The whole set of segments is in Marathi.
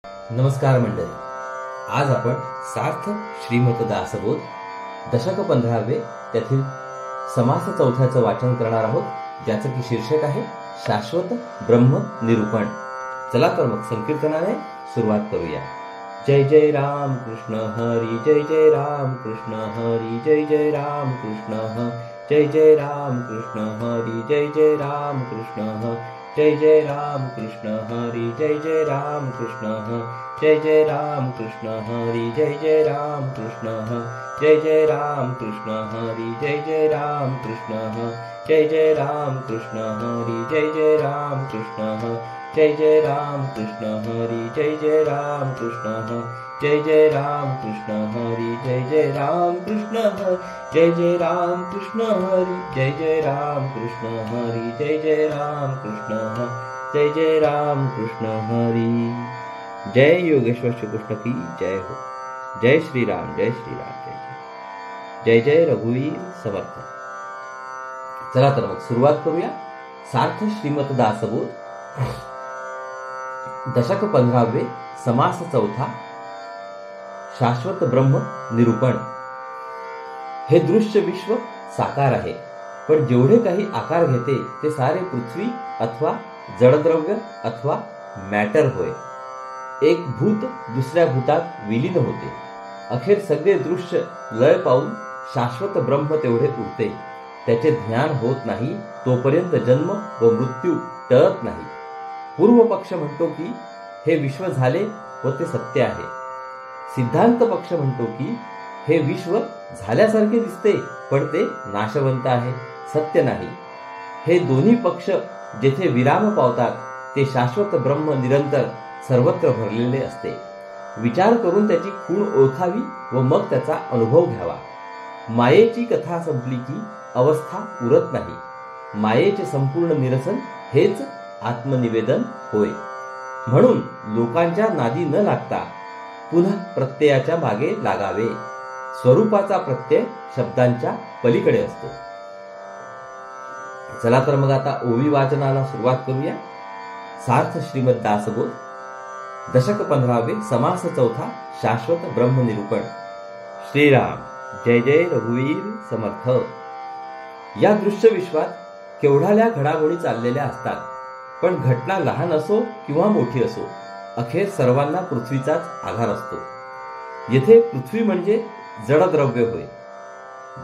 नमस्कार मंडळी, आज आपण सार्थ श्रीमत दासबोध दशक 15वे त्यातील समास चौथ्याचं वाचन करणार आहोत, ज्याचं की शीर्षक आहे शाश्वत ब्रह्म निरूपण. चला तर मग संकीर्तनाने सुरुवात करूया. जय जय राम कृष्ण हरी, जय जय राम कृष्ण हरी, जय जय राम कृष्ण जय जय राम कृष्ण हरी, जय जय राम कृष्ण जय जय राम कृष्ण हरी, जय जय राम कृष्ण जय जय राम कृष्ण हरी, जय जय राम कृष्ण जय जय राम कृष्ण हरी, जय जय राम कृष्ण जय जय राम कृष्ण हरी, जय जय राम कृष्ण जय जय राम कृष्ण हरी, जय जय राम कृष्ण जय जय राम कृष्ण हरी, जय जय राम कृष्ण जय जय राम कृष्ण हरी, जय जय राम कृष्ण हरी, जय जय राम कृष्ण जय जय राम कृष्ण हरी. जय योगेश्वर श्री कृष्ण की जय हो. जय श्री राम, जय श्री राम, जय जय जय रघुवीर समर्थ. चला तर मग सुरुवात करूया. सार्थ श्रीमत दासबोध दशक 15वे समास चौथा शाश्वत ब्रह्म निरूपण. हे दृश्य विश्व साकार आहे, पण जेवढे काही आकार घेते ते सारे पृथ्वी अथवा जडद्रव्य अथवा मॅटर होय. एक भूत दुसऱ्या भूतात विलीन होते. अखेर सगळे दृश्य लय पावून शाश्वत ब्रह्म तेवढे उरते. त्याचे ज्ञान होत नाही तोपर्यंत जन्म व मृत्यू टळत नाही. पूर्व पक्ष म्हणतो की हे विश्व झाले व ते सत्य आहे. सिद्धांत पक्ष म्हणतो की हे विश्व झाल्यासारखे दिसते, पण ते नाशवंत आहे, सत्य नाही. हे दोन्ही पक्ष जेथे विराम पावतात ते शाश्वत ब्रह्म निरंतर सर्वत्र भरलेले असते. विचार करून त्याची खूण ओळखावी व मग त्याचा अनुभव घ्यावा. मायेची कथा संपली की अवस्था उरत नाही. मायेचे संपूर्ण निरसन हेच आत्मनिवेदन होय. म्हणून लोकांच्या नादी न लागता पुन्हा प्रत्ययाच्या मागे लागावे. स्वरूपाचा प्रत्यय शब्दांच्या पलीकडे असतो. चला तर मग आता ओवी वाचनाला सुरुवात करूया. सार्थ श्रीमद दासबोध दशक 15वे समास चौथा शाश्वत ब्रह्म निरूपण. श्रीराम, जय जय रघुवीर समर्थ. या दृश्य विश्वात केवढ्याल्या घडामोडी चाललेल्या असतात, पण घटना लहान असो किंवा मोठी असो, अखेर सर्वांना पृथ्वीचाच आधार असतो. येथे पृथ्वी म्हणजे जडद्रव्य होय.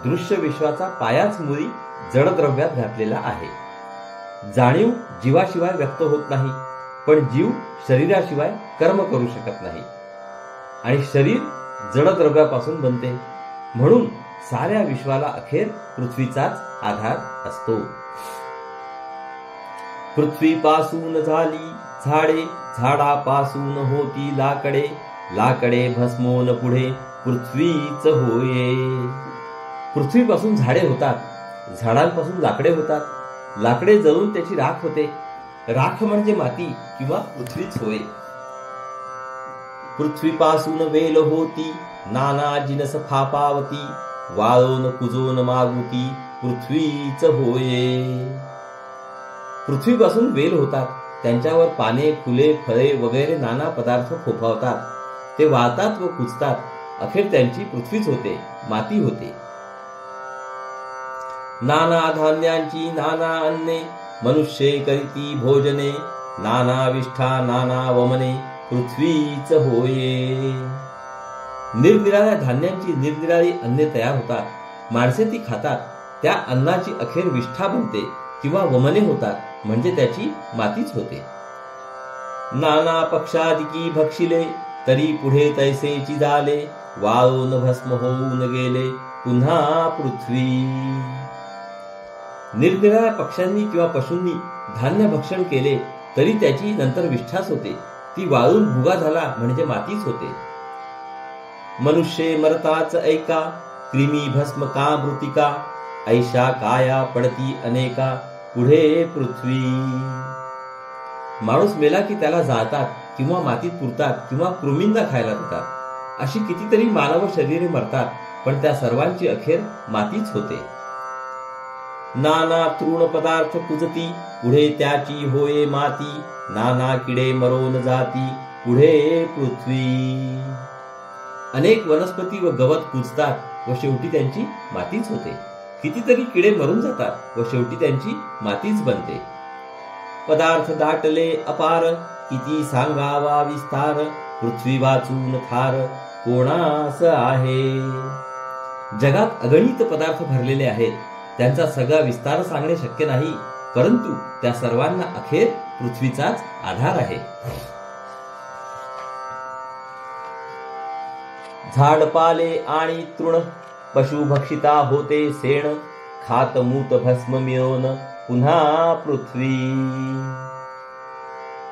दृश्य विश्वाचा पायाच मुळी जडद्रव्यात घातलेला आहे. जाणीव जीवाशिवाय व्यक्त होत नाही, पण जीव शरीराशिवाय कर्म करू शकत नाही आणि शरीर जडद्रव्यापासून बनते. म्हणून साऱ्या विश्वाला अखेर पृथ्वीचाच आधार असतो. पृथ्वीपासून झाली झाडे, झाडापासून होती लाकडे, लाकडे भस्मोन पुढे पृथ्वीच होये. पृथ्वीपासून झाडे होतात, झाडांपासून लाकडे होतात, लाकडे जळून त्याची राख होते. राख म्हणजे माती किंवा पृथ्वीच होय. पृथ्वीपासून वेल होती, नाना जिनस फापावती, वाळोन कुजोन मागुती पृथ्वीच होये. पृथ्वीपासून वेल होतात, त्यांच्यावर पाने, फुले, फळे वगैरे नाना पदार्थ फोफावतात. ते वाळतात व कुजतात. अखेर त्यांची पृथ्वीच होते, माती होते. नाना धान्यांची नाना अन्ने, मनुष्ये करीती भोजने, नाना विष्ठा नाना वमने पृथ्वीच होये. निरनिराळ्या धान्यांची निरनिराळी अन्ने तयार होतात. माणसे ती खातात. त्या अन्नाची अखेर विष्ठा बनते किंवा वमने होतात, म्हणजे त्याची मातीच होते. नाना पक्षादिकी भक्षिले, तरी पुढे तैसेची झाले, वाळून भस्म होऊन गेले पुन्हा पृथ्वी. निरनिराळ्या पक्ष्यांनी किंवा पशूंनी धान्य भक्षण केले तरी त्याची नंतर विष्ठाच होते. ती वाळून भुगा झाला म्हणजे मातीच होते. मनुष्ये मरताच ऐका, क्रिमी भस्म का मृतिका, ऐशा काया पडती अनेका पुढे पृथ्वी. माणूस मेला की त्याला जाळतात किंवा मातीत पुरतात किंवा कृमींना खायला देतात. अशी कितीतरी मानव शरीरे मरतात, पण त्या सर्वांची अखेर मातीच होते. नाना तृण पदार्थ कुजती, पुढे त्याची होये माती, नाना किडे मरोन जाती पुढे पृथ्वी. अनेक वनस्पती व गवत कुजतात व शेवटी त्यांची मातीच होते. कितीतरी किडे मरून जातात व शेवटी त्यांची मातीच बनते. पदार्थ दाटले अपार, किती सांगावा विस्तार, पृथ्वी वाचून थार कोणास आहे. जगात अगणित पदार्थ भरलेले आहेत. त्यांचा सगळा विस्तार सांगणे शक्य नाही, परंतु त्या सर्वांना अखेर पृथ्वीचाच आधार आहे. झाडपाले आणि तृण, पशु भक्षिता होते सेण, खात मूत भस्म मिळवून पुन्हा पृथ्वी.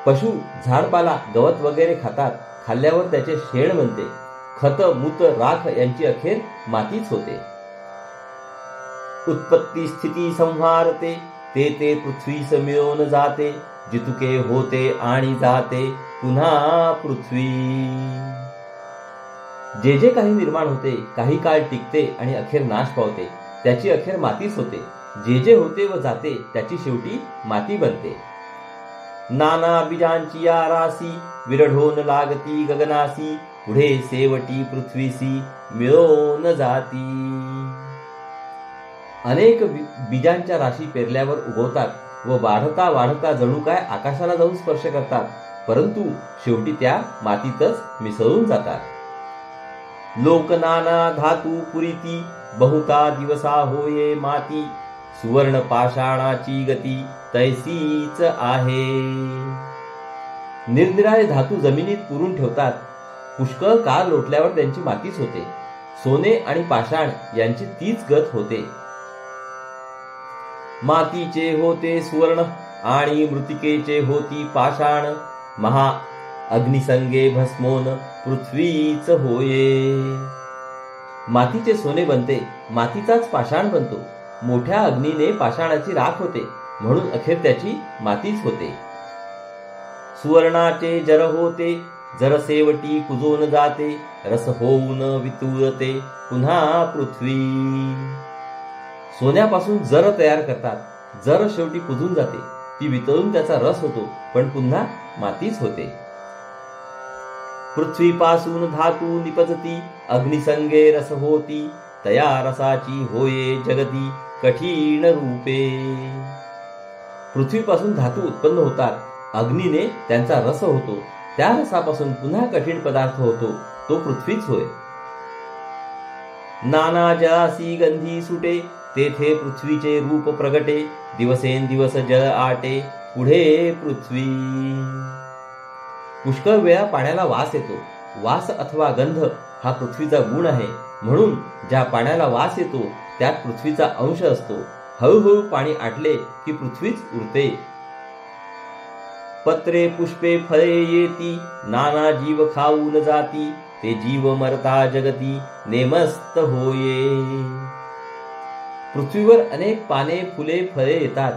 पशु झाडपाला गवत वगैरे खातात. खाल्ल्यावर त्याचे शेण बनते. खत मूत राख यांची अखेर मातीच होते. उत्पत्ती स्थिती संहारते, ते पृथ्वीस मिळवून जाते, जितुके होते आणि जाते पुन्हा पृथ्वी. जे जे काही निर्माण होते, काही काळ टिकते आणि अखेर नाश पावते, त्याची अखेर मातीच होते. जे जे होते व जाते त्याची शेवटी माती बनते. नाना बीजांची या राशी, विरढोन लागती गगनासी, पुढे शेवटी पृथ्वीसी मिळवून जाती. अनेक बीजांच्या राशी पेरल्यावर उगवतात व वाढता वाढता जणू काय आकाशाला जाऊन स्पर्श करतात, परंतु शेवटी त्या मातीतच मिसळून जातात. लोक नाना धातू पुरीती, बहुता दिवसा होये माती, सुवर्ण पाषाणाची गती तैसीच आहे. निरनिराळे धातू जमिनीत पुरून ठेवतात. पुष्कळ काळ लोटल्यावर त्यांची मातीच होते. सोने आणि पाषाण यांची तीच गत होते. मातीचे होते सुवर्ण आणि मृतिकेचे होती पाषाण, महा अग्निसंगे भस्मोन पृथ्वीच होये. मातीचे सोने बनते, मातीचाच पाषाण बनतो. मोठ्या अग्नीने पाषाणाची राख होते, म्हणून अखेर त्याची मातीच होते. सुवर्णाचे जर होते, जर शेवटी कुजून जाते, रस होऊन वितुळते पुन्हा पृथ्वी. सोन्यापासून जर तयार करतात. जर शेवटी कुजून जाते, ती वितळून त्याचा रस होतो, पण पुन्हा मातीच होते. पृथ्वीपासून धातू निपजती, अग्निसंगे रस होती, तया रसाची होये जगती कठीण रूपे. पृथ्वीपासून धातू उत्पन्न होतात. अग्नीने त्यांचा रस होतो. त्या रसापासून पुन्हा कठीण पदार्थ होतो, तो पृथ्वीच होय. नाना जळासी गंधी सुटे, तेथे पृथ्वीचे रूप प्रगटे, दिवसेंदिवस जळ आटे पुढे पृथ्वी. पुष्कळ वेळा पाण्याला वास येतो. वास अथवा गंध हा पृथ्वीचा गुण आहे, म्हणून ज्या पाण्याला वास येतो त्यात पृथ्वीचा अंश असतो. हळूहळू पाणी आटले की पृथ्वीच उरते. पत्रे पुष्पे फळे येती, नाना जीव खाऊन जाती, ते जीव मरता जगती नेमस्त होये. पृथ्वीवर अनेक पाने फुले फळे येतात.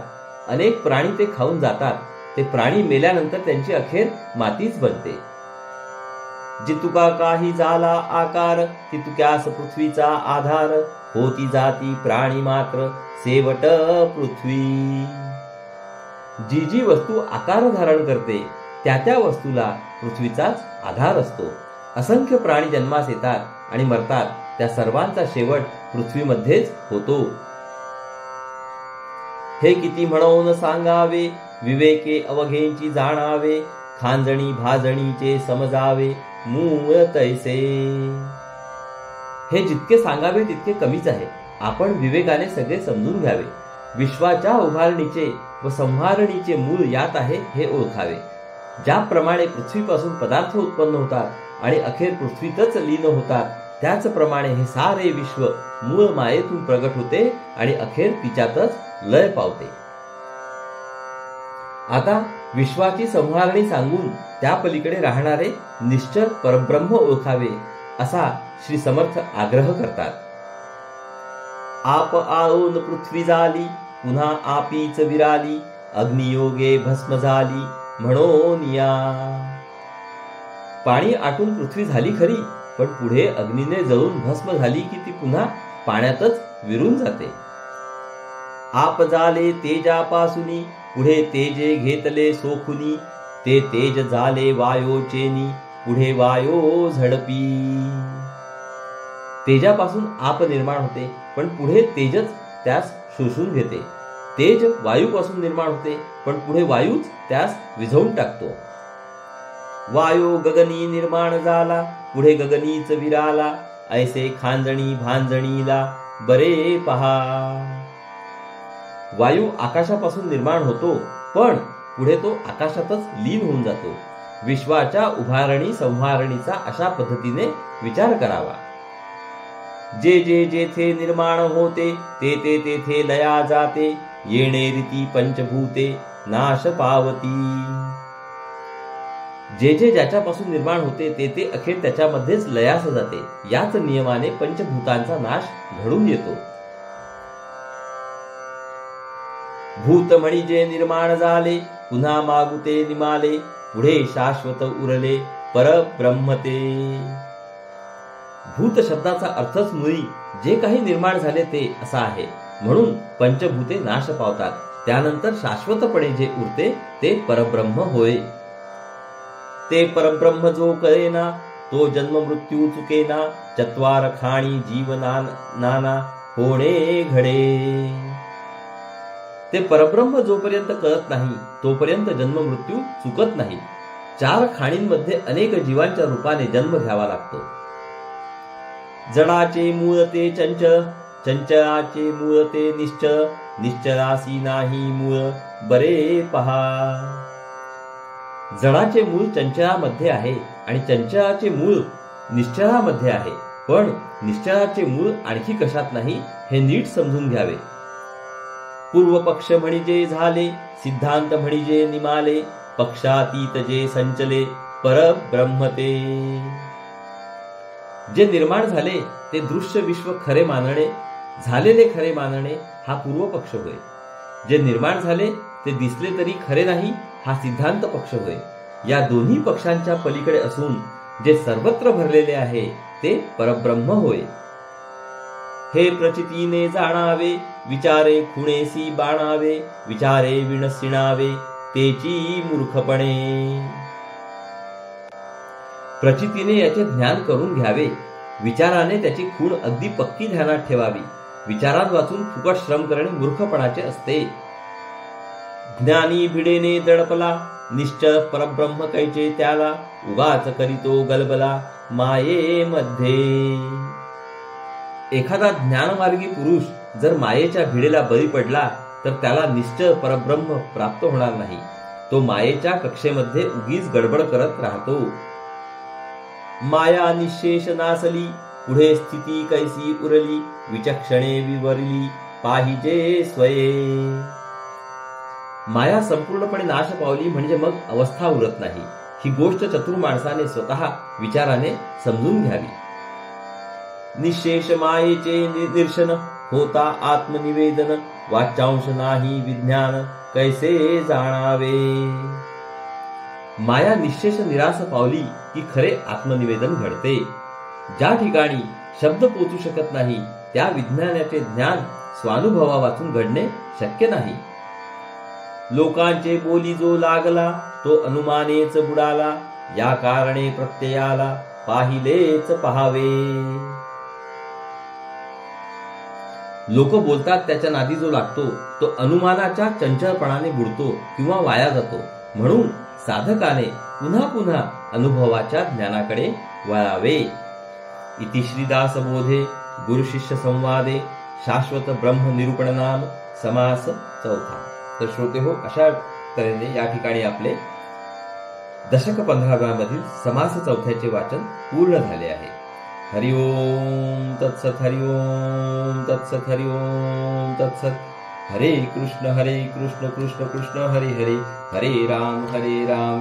अनेक प्राणी ते खाऊन जातात. ते प्राणी मेल्यानंतर त्यांची अखेर मातीच बनते. जितुका काही झाला आकार, तितुक्यास पृथ्वीचा आधार, होती जाती प्राणी मात्र शेवट पृथ्वी. जी जी वस्तू आकार धारण करते, त्या त्या वस्तूला पृथ्वीचाच आधार असतो. असंख्य प्राणी जन्मास येतात आणि मरतात. त्या सर्वांचा शेवट पृथ्वीमध्येच होतो. हे किती म्हणून सांगावे, विवेके अवघेंची जाणावे, खांजणी भाजणीचे समजावे मूळ तैसे. हे जितके सांगावे तितके कमीच आहे. आपण विवेकाने सगळे समजून घ्यावे. विश्वाच्या उभारणीचे व संहारणीचे मूळ यात आहे हे ओळखावे. ज्याप्रमाणे पृथ्वीपासून पदार्थ उत्पन्न होतात आणि अखेर पृथ्वीतच लीन होतात, त्याचप्रमाणे हे सारे विश्व मूळ मायेतून प्रगट होते आणि अखेर तिच्यातच लय पावते. आता विश्वाची संहारणी सांगून त्या पलीकडे राहणारे निश्चल परब्रह्म ओळखावे असा श्री समर्थ आग्रह करतात. आप आळून पृथ्वी झाली, पुन्हा आपीच विराली, अग्नियोगे भस्म झाली म्हणून या. पाणी आटून पृथ्वी झाली खरी, पण पुढे अग्नीने जळून भस्म झाली की ती पुन्हा पाण्यातच विरून जाते. आप झाले तेजापासुनी, पुढे तेजे घेतले सोखुनी, ते तेज झाले वायोचेनी पुढे वायो झडपी. तेजापासून आप निर्माण होते, पण पुढे तेजच त्यास शोषून घेते. तेज वायूपासून निर्माण होते, पण पुढे वायूच त्यास विझवून टाकतो. वायो गगनी निर्माण झाला, पुढे गगनीच विराला. ऐसे खांजणी भांजणीला बरे पहा. वायू आकाशापासून निर्माण होतो, पण पुढे तो आकाशातच लीन होऊन जातो. विश्वाच्या उभारणी संहारणीचा अशा पद्धतीने विचार करावा. जे जे जेथे निर्माण होते ते ते तेथे लया जाते. येणे रीती पंचभूते नाश पावती. जे जे ज्याच्यापासून निर्माण होते ते ते अखेर त्याच्यामध्येच लयास जाते. याच नियमाने पंचभूतांचा नाश घडून येतो. भूत म्हणी जे निर्माण झाले, पुन्हा मागुते निमाले. पुढे शाश्वत उरले परब्रह्म ते. भूत शब्दाचा अर्थच मुळी जे काही निर्माण झाले ते असा आहे. म्हणून पंचभूते नाश पावतात. त्यानंतर शाश्वतपणे जे उरते ते परब्रह्म होय. ते परब्रह्म जो कळेना, तो जन्म मृत्यू चुकेना. चत्वार खाणी जीवना नाना होणे घडे. ते परब्रह्म जोपर्यंत कळत नाही तोपर्यंत जन्म मृत्यू चुकत नाही. 4 खाणींमध्ये अनेक जीवांच्या रूपाने जन्म घ्यावा लागतो. जडाचे मूळ ते चंचल, चंचलाचे मूळ ते निश्चल. निश्चलासी नाही मूळ बरे पहा. जडाचे मूळ चंचलामध्ये आहे आणि चंचलाचे मूळ निश्चलामध्ये आहे. पण निश्चलाचे मूळ आणखी कशात नाही हे नीट समजून घ्यावे. पूर्व पक्ष म्हणजे झाले, सिद्धांत म्हणजे निमाले. पक्षातीत जे संचले परब्रह्म ते. जे निर्माण झाले ते दृश्य विश्व खरे मानणे, झालेले खरे मानणे हा पूर्व पक्ष होय. जे निर्माण झाले ते दिसले तरी खरे नाही हा सिद्धांत पक्ष होय. या दोन्ही पक्षांच्या पलीकडे असून जे सर्वत्र भरलेले आहे ते परब्रह्म होय. हे प्रचितीने जाणावे, विचारे खुणेसी बाणावे. विचारे विणसिणावे तेची मूर्खपणे. प्रचितीने याचे ज्ञान करून घ्यावे. विचाराने त्याची खूण अगदी पक्की ध्यानात ठेवावी. विचारात वाचून फुकट श्रम करणे मूर्खपणाचे असते. ज्ञानी भिडेने दडपला, निश्चळ परब्रह्म कैचे त्याला. उगाच करीतो गलबला मायेमध्ये. एखादा ज्ञानमार्गी पुरुष जर मायेच्या भिडेला बळी पडला तर त्याला निश्चळ परब्रह्म प्राप्त होणार नाही. तो मायेच्या कक्षेमध्ये उगीच गडबड करत राहतो. माया निशेष नासली, पुढे स्थिती कैसी उरली. विचक्षणे विवरली पाहिजे स्वये. माया संपूर्णपणे नाश पावली म्हणजे मग अवस्था उरत नाही. ही गोष्ट चतुर माणसाने स्वतः विचाराने समजून घ्यावी. निशेष मायेचे निदर्शन होता आत्मनिवेदन. वाच्यांश नाही विज्ञान कैसे जाणावे. माया निशेष निराश पावली की खरे आत्मनिवेदन घडते. ज्या ठिकाणी शब्द पोचू शकत नाही त्या विज्ञानाचे ज्ञान स्वानुभवा वाचून घडणे शक्य नाही. लोकांचे बोली जो लागला तो अनुमानेच बुडाला. या कारणे प्रत्ययाला पाहिलेच पहावे. लोक बोलतात त्याच्या नादी जो लागतो तो अनुमानाच्या चंचलपणाने बुडतो किंवा वाया जातो. म्हणून साधकाने पुन्हा पुन्हा अनुभवाच्या ज्ञानाकडे वळावे. इति श्रीदास बोधे गुरु शिष्य संवादे शाश्वत ब्रह्म निरूपण नाम समास चौथा. तर श्रोते हो, अशा तऱ्हेने या ठिकाणी आपले दशक 15व्या मधील समास चौथ्याचे वाचन पूर्ण झाले आहे. हरि ओम तत्सत. हरि ओम तत्सत. हरि ओम तत्सत. हरे कृष्ण कृष्ण कृष्ण हरे हरे. हरे राम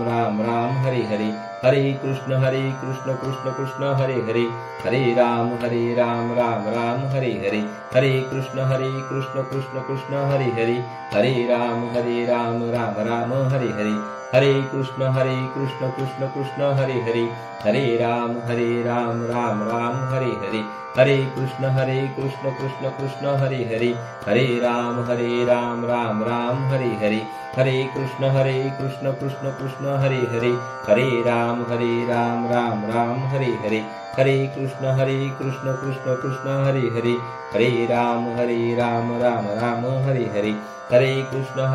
राम राम हरे हरे. हरे कृष्ण कृष्ण कृष्ण हरे हरे. हरे राम राम राम हरे हरे. हरे कृष्ण कृष्ण कृष्ण हरे हरे. हरे राम राम राम हरे हरे. हरे कृष्ण कृष्ण कृष्ण हरे हरे. हरे राम राम राम हरे हरे. हरे कृष्ण कृष्ण कृष्ण हरे हरे. हरे राम राम राम हरे हरे. हरे कृष्ण कृष्ण कृष्ण हरे हरे, हरे राम राम राम हरे हरे, हरे कृष्ण कृष्ण कृष्ण हरे हरे, हरे राम राम राम हरे हरे, हरे कृष्ण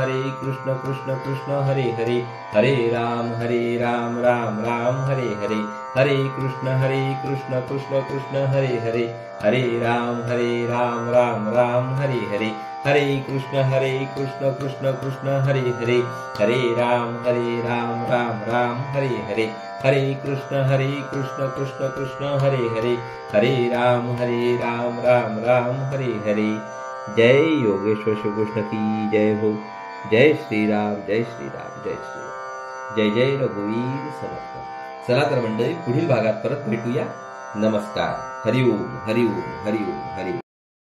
कृष्ण कृष्ण हरे हरे, हरे राम राम राम हरे हरे, हरे कृष्ण कृष्ण कृष्ण हरे हरे, हरे राम राम राम हरे हरे, हरे कृष्ण कृष्ण कृष्ण हरे हरे, हरे राम राम राम हरे हरे, हरे कृष्ण कृष्ण कृष्ण हरे हरे, हरे राम राम राम हरे हरे। जय योगेश्वर श्री कृष्ण की जय हो। जय श्री राम जय श्री राम जय श्री राम, जय जय रघुवीर समर्थ। चला तर मंडळी, पुढील भागात परत भेटूया। नमस्कार। हरिओम हरिओम हरिओम हरिओम।